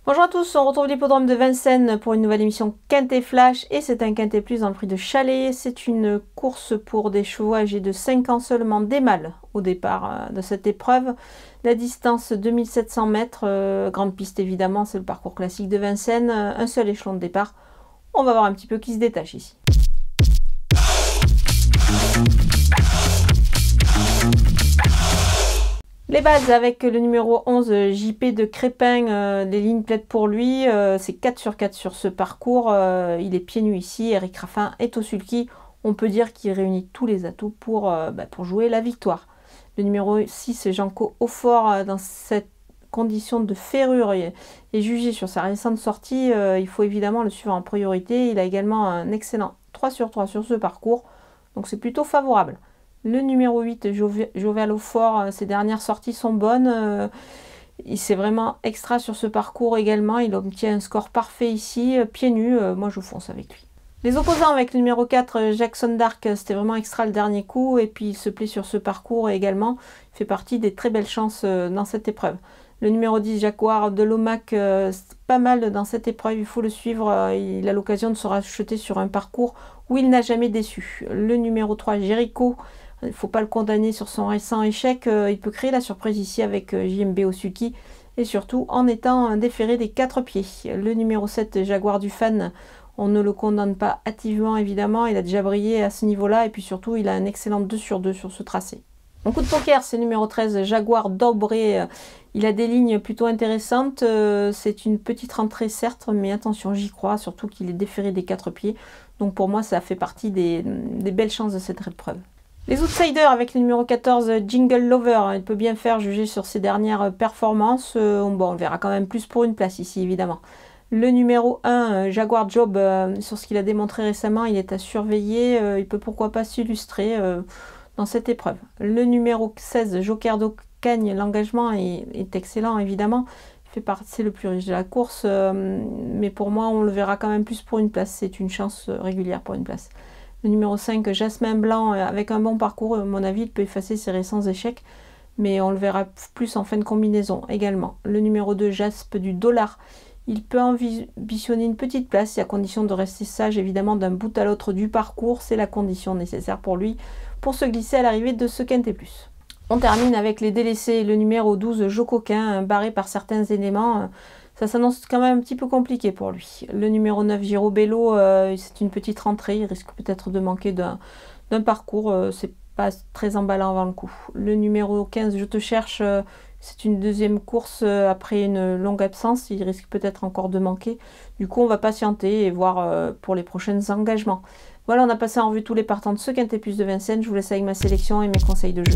Bonjour à tous, on retrouve l'hippodrome de Vincennes pour une nouvelle émission Quintet Flash et c'est un Quintet Plus dans le prix de Chalais. C'est une course pour des chevaux âgés de 5 ans seulement, des mâles au départ de cette épreuve. La distance 2700 mètres, grande piste évidemment, c'est le parcours classique de Vincennes, un seul échelon de départ. On va voir un petit peu qui se détache ici. Les bases avec le numéro 11 JP de Crépin, les lignes plaident pour lui, c'est 4 sur 4 sur ce parcours, il est pieds nus ici, Eric Raffin est au sulky, on peut dire qu'il réunit tous les atouts pour jouer la victoire. Le numéro 6 Janko Aufort, dans cette condition de ferrure est jugé sur sa récente sortie, il faut évidemment le suivre en priorité, il a également un excellent 3 sur 3 sur ce parcours, donc c'est plutôt favorable. Le numéro 8, Jovial Aufort, ses dernières sorties sont bonnes. C'est vraiment extra sur ce parcours également. Il obtient un score parfait ici, pieds nus. Moi, je fonce avec lui. Les opposants avec le numéro 4, Jackson Dark, c'était vraiment extra le dernier coup. Et puis, il se plaît sur ce parcours également. Il fait partie des très belles chances dans cette épreuve. Le numéro 10, Jaguar de Lomac, c'est pas mal dans cette épreuve. Il faut le suivre. Il a l'occasion de se racheter sur un parcours où il n'a jamais déçu. Le numéro 3, Jericho. Il ne faut pas le condamner sur son récent échec. Il peut créer la surprise ici avec JMB Osuki et surtout en étant un déféré des 4 pieds. Le numéro 7, Jaguar du Fan, on ne le condamne pas hâtivement évidemment. Il a déjà brillé à ce niveau-là et puis surtout il a un excellent 2 sur 2 sur ce tracé. En coup de poker, c'est le numéro 13, Jaguar d'Aubrey. Il a des lignes plutôt intéressantes. C'est une petite rentrée certes, mais attention, j'y crois, surtout qu'il est déféré des 4 pieds. Donc pour moi, ça fait partie des belles chances de cette épreuve. Les outsiders avec le numéro 14, Jingle Lover, il peut bien faire juger sur ses dernières performances. Bon, on verra quand même plus pour une place ici, évidemment. Le numéro 1, Jaguar Job, sur ce qu'il a démontré récemment, il est à surveiller. Il peut pourquoi pas s'illustrer dans cette épreuve. Le numéro 16, Joker d'Ocagne, l'engagement est excellent, évidemment. C'est le plus riche de la course, mais pour moi, on le verra quand même plus pour une place. C'est une chance régulière pour une place. Le numéro 5, Jasmin Blanc, avec un bon parcours, à mon avis, il peut effacer ses récents échecs, mais on le verra plus en fin de combinaison également. Le numéro 2, Jaspe du Dollar, il peut ambitionner une petite place, à condition de rester sage, évidemment, d'un bout à l'autre du parcours. C'est la condition nécessaire pour lui, pour se glisser à l'arrivée de ce Quintet Plus. On termine avec les délaissés, le numéro 12, Jocoquin, barré par certains éléments. Ça s'annonce quand même un petit peu compliqué pour lui. Le numéro 9, Girobello, c'est une petite rentrée. Il risque peut-être de manquer d'un parcours. C'est pas très emballant avant le coup. Le numéro 15, Je te cherche, c'est une deuxième course après une longue absence. Il risque peut-être encore de manquer. Du coup, on va patienter et voir pour les prochains engagements. Voilà, on a passé en revue tous les partants de ce Quintet Plus de Vincennes. Je vous laisse avec ma sélection et mes conseils de jeu.